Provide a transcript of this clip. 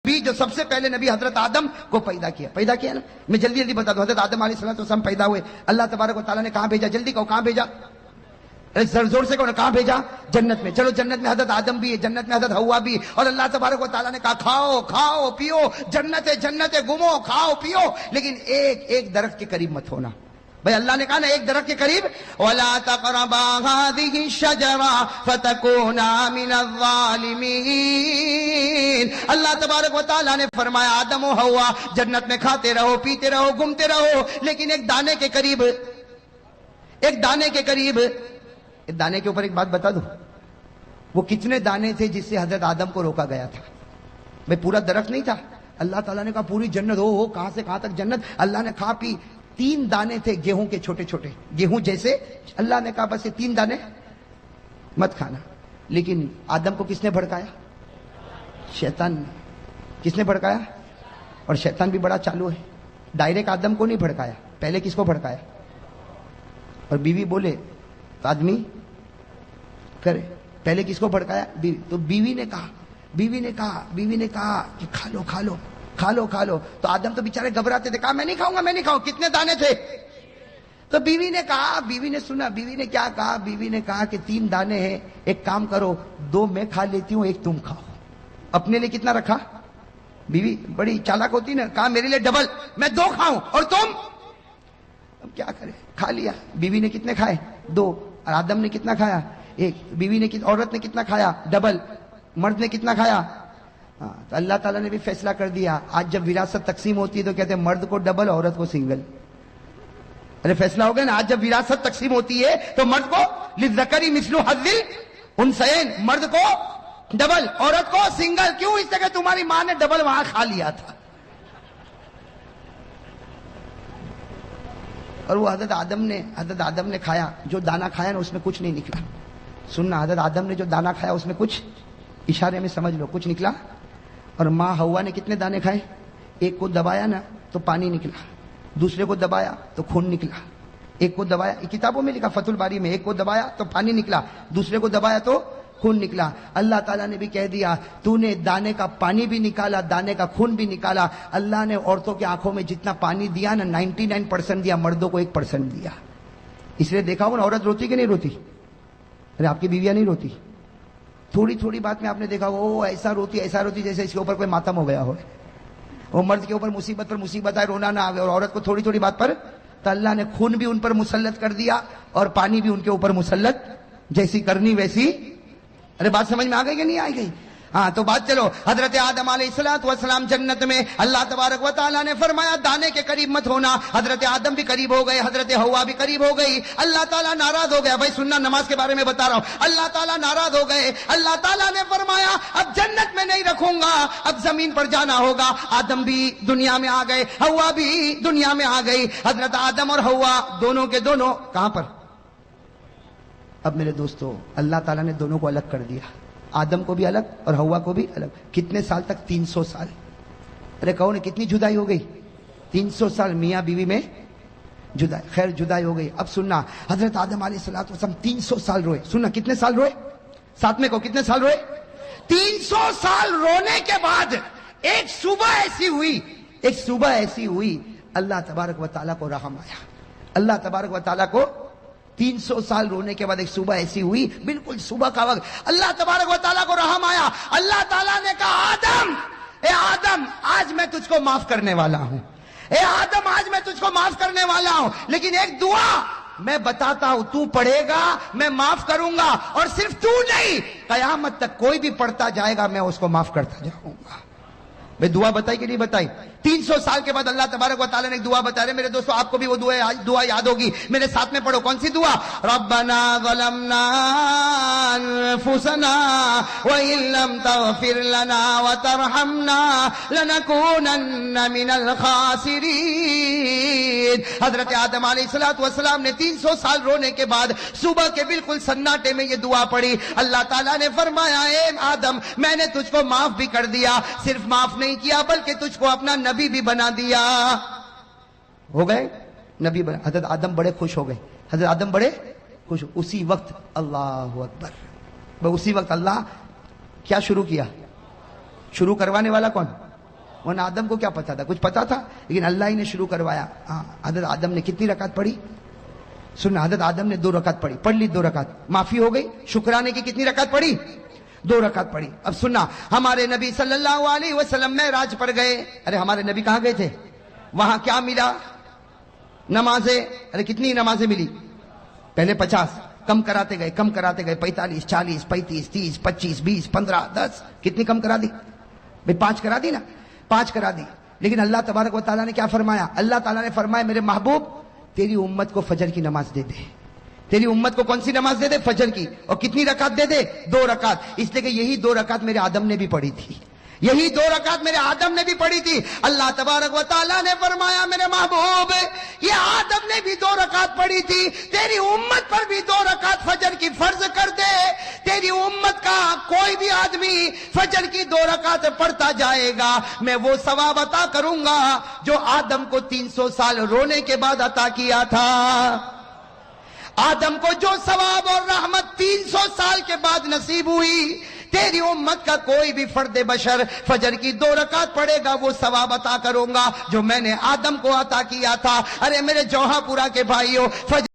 نبی جو سب سے پہلے نبی حضرت آدم کو پیدا کیا نا. میں جلدی جلدی بتا دوں. حضرت آدم علیہ السلام پیدا ہوئے, اللہ تبارک و تعالیٰ نے کہاں بھیجا؟ جلدی کہو کہاں بھیجا؟ زور سے کہو نا, کہاں بھیجا؟ جنت میں. چلو جنت میں حضرت آدم بھی ہے, جنت میں حضرت حوا بھی, اور اللہ تبارک و تعالیٰ نے کہا کھاؤ کھاؤ پیو, جنت ہے گھومو کھاؤ پیو, لیکن ایک درخت کے قریب مت ہونا. بھائی اللہ نے کہا نا ایک درخت کے قریب, وَلَا تَقْرَبَا هَٰذِهِ الشَّجَرَةَ فَتَكُونَا مِنَ الظَّالِمِينَ. اللہ تبارک و تعالیٰ نے فرمایا آدم و حوا جنت میں کھاتے رہو پیتے رہو گھومتے رہو, لیکن ایک دانے کے اوپر ایک بات بتا دو, وہ کتنے دانے تھے جس سے حضرت آدم کو روکا گیا تھا؟ بھئی پورا درخت نہیں تھا. اللہ تعالیٰ نے کہا پوری جنت ہو کہاں سے کہاں تک جنت. اللہ نے کھا پی. 3 دانے تھے گیہوں کے, چھوٹے چھوٹے گیہوں جیسے. اللہ نے کہا بس یہ 3 دانے مت کھانا. لیکن آدم کو کس نے بھڑکایا؟ شیطان نے. کس نے بھڑکایا؟ اور شیطان بھی بڑا چالو ہے. ڈائریکٹ آدم کو نہیں بھڑکایا, پہلے کس کو بھڑکایا؟ اور بیوی بولے تو آدمی کرے. پہلے کس کو بھڑکایا؟ بیوی. تو بیوی نے کہا کہ کھا لو. تو آدم تو بیچارے گھبراتے تھے, کہا میں نہیں کھاؤں. کتنے دانے تھے؟ تو بیوی نے سنا, بیوی نے کیا کہا؟ بیوی نے کہا کہ 3 دانے ہیں, ایک کام کرو 2 میں کھا لیتی ہوں, ایک تم کھاؤ. اپنے لیے کتنا رکھا؟ بیوی بڑی چالاک ہوتی نا, کہا میرے لیے ڈبل, میں 2 کھاؤں اور تم. اب کیا کرے, کھا لیا. بیوی نے کتنے کھائے؟ 2. اور آدم نے کتنا کھایا؟ 1. عورت نے کتنا کھایا؟ ڈبل. مرد نے کتنا کھایا؟ تو اللہ تعالیٰ نے بھی فیصلہ کر دیا. آج جب وراثت تقسیم ہوتی ہے تو کہتے ہیں مرد کو ڈبل, عورت کو سنگل. ارے فیصلہ ہو گیا نا. آج جب وراثت تقسیم ہوتی ہے تو مرد کو للذکر مثل حظ الانثیین, مرد کو ڈبل, عورت کو سنگل. کیوں؟ اس طرح تمہاری ماں نے ڈبل وہاں کھا لیا تھا. اور وہ حضرت آدم نے کھایا, جو دانا کھایا نا اس میں کچھ نہیں نکلا. سننا, حضرت آدم نے جو دانا کھایا اس میں کچھ, اشارے میں سمجھ لو, کچھ نکلا. اور ماں حوا نے کتنے دانے کھائے؟ ایک کو دبایا نا تو پانی نکلا, دوسرے کو دبایا تو خون نکلا. ایک کو دبایا, کتابوں میں لکھا فتح الباری میں, ایک کو دبایا تو پانی نکلا, دوسرے کو دبایا تو خون نکلا. اللہ تعالیٰ نے بھی کہہ دیا تو نے دانے کا پانی بھی نکالا, دانے کا خون بھی نکالا. اللہ نے عورتوں کی آنکھوں میں جتنا پانی دیا نا 99% دیا, مردوں کو 1% دیا. اس لیے دیکھا ہو نا عورت روتی کہ نہیں روتی؟ ارے آپ کی بیویاں نہیں روتی؟ تھوڑی بات میں آپ نے دیکھا وہ ایسا روتی جیسے اس کے اوپر کوئی ماتم ہو گیا ہو. وہ مرد کے اوپر مصیبت پر مصیبت آئے رونا نہ آئے, اور عورت کو تھوڑی بات پر تو اللہ نے خون بھی ان پر مسلط کر دیا اور پانی بھی ان کے اوپر مسلط, جیسی کرنی ویسی. ارے بات سمجھ میں آ گئی کہ نہیں آئی گئی؟ ہاں تو بات چلو. حضرت آدم علیہ السلام جنت میں, اللہ تبارک و تعالیٰ نے فرمایا دانے کے قریب مت ہونا. حضرت آدم بھی قریب ہو گئے, حضرت حوا بھی قریب ہو گئی. اللہ تعالیٰ ناراض ہو گیا. بھائی سننا, نماز کے بارے میں بتا رہا ہوں. اللہ تعالیٰ ناراض ہو گئے. اللہ تعالیٰ نے فرمایا اب جنت میں نہیں رکھوں گا, اب زمین پر جانا ہوگا. آدم بھی دنیا میں آ گئے, حوا بھی دنیا میں آ گئی. حضرت آدم اور حوا دونوں کے دونوں کہاں پر؟ اب میرے دوستو, اللہ تعالیٰ نے دونوں کو الگ کر دیا, آدم کو بھی الگ اور حوا کو بھی الگ. کتنے سال تک؟ 300 سال. ارے کہو نا کتنی جدائی ہو گئی؟ 300 سال میاں بیوی میں جدائی. خیر جدائی ہو گئی. اب سننا, حضرت آدم علیہ السلام 300 سال روئے. سننا کتنے سال روئے؟ ساتھ میں کو کتنے سال روئے؟ 300 سال رونے کے بعد ایک صبح ایسی ہوئی اللہ تبارک و تعالیٰ کو رحم آیا. اللہ تبارک و تعالیٰ کو 300 سال رونے کے بعد ایک صبح ایسی ہوئی, بالکل صبح کا وقت, اللہ تبارک و تعالیٰ کو رحم آیا. اللہ تعالیٰ نے کہا اے آدم آج میں تجھ کو معاف کرنے والا ہوں. اے آدم آج میں تجھ کو معاف کرنے والا ہوں, لیکن ایک دعا میں بتاتا ہوں, تو پڑھے گا میں معاف کروں گا, اور صرف تو نہیں قیامت تک کوئی بھی پڑھتا جائے گا میں اس کو معاف کرتا جاؤں گا. میں دعا بتائی کہ نہیں بتائی؟ 300 سال کے بعد اللہ تبارک و تعالیٰ نے ایک دعا بتا رہے. میرے دوستو آپ کو بھی وہ دعا یاد ہوگی, میرے ساتھ میں پڑھو. کون سی دعا؟ ربنا ظلمنا انفسنا وان لم تغفر لنا وترحمنا لنكونن من الخاسرین. حضرت آدم علیہ السلام نے 300 سال رونے کے بعد صبح کے بالکل سناٹے میں یہ دعا پڑھی. اللہ تعالیٰ نے فرمایا اے آدم میں نے تجھ کو معاف بھی کر دیا, صرف معاف نہیں کیا بلکہ تجھ کو اپنا نبی بھی بنا دیا. ہو گئے نبی بنا. حضرت آدم بڑے خوش ہو گئے, اسی وقت اللہ اکبر, اسی وقت اللہ کیا شروع کیا؟ شروع کروانے والا کون؟ ورنہ آدم کو کیا پتا تھا؟ کچھ پتا تھا؟ لیکن اللہ ہی نے شروع کروایا. حضرت آدم نے کتنی رکعت پڑھی؟ سننا، حضرت آدم نے 2 رکعت پڑھی. پڑھ لی 2 رکعت، معافی ہو گئی. شکرانے کی کتنی رکعت پڑھی؟ 2 رکعت پڑھی. اب سننا، ہمارے نبی صلی اللہ علیہ وسلم معراج پر گئے. ارے ہمارے نبی کہاں گئے تھے؟ وہاں کیا ملا؟ نمازیں. ارے کتنی نمازیں ملی؟ پہلے 50، کم کراتے گئے 45 40 35 30 25 20 15 10. کتنی کم کرا دی بھئی؟ 5 کرا دی نا، 5 کرا دی. لیکن اللہ تبارک و تعالیٰ نے کیا فرمایا؟ اللہ تعالیٰ نے فرمایا میرے محبوب تیری امت کو فجر کی نماز دے دے. تیری امت کو کون سی نماز دے دے؟ فجر کی. اور کتنی رکعت دے دے؟ 2 رکعت. اس لیے کہ یہی 2 رکعت میرے آدم نے بھی پڑھی تھی، یہی 2 رکعت میرے آدم نے بھی پڑھی تھی. اللہ تبارک و تعالیٰ نے فرمایا میرے محبوب یہ آدم نے بھی 2 رکعت پڑھی تھی، تیری امت پر بھی 2 رکعت فجر کی فرض کر دے. تیری امت کا کوئی بھی آدمی فجر کی 2 رکعت پڑھتا جائے گا، میں وہ ثواب عطا کروں گا جو آدم کو 300 سال رونے کے بعد عطا کیا تھا. آدم کو جو ثواب اور رحمت 300 سال کے بعد نصیب ہوئی، تیری امت کا کوئی بھی فرد بشر فجر کی 2 رکعت پڑھے گا وہ ثواب عطا کروں گا جو میں نے آدم کو عطا کیا تھا. ارے میرے جوہا پورا کے بھائیوں، فجر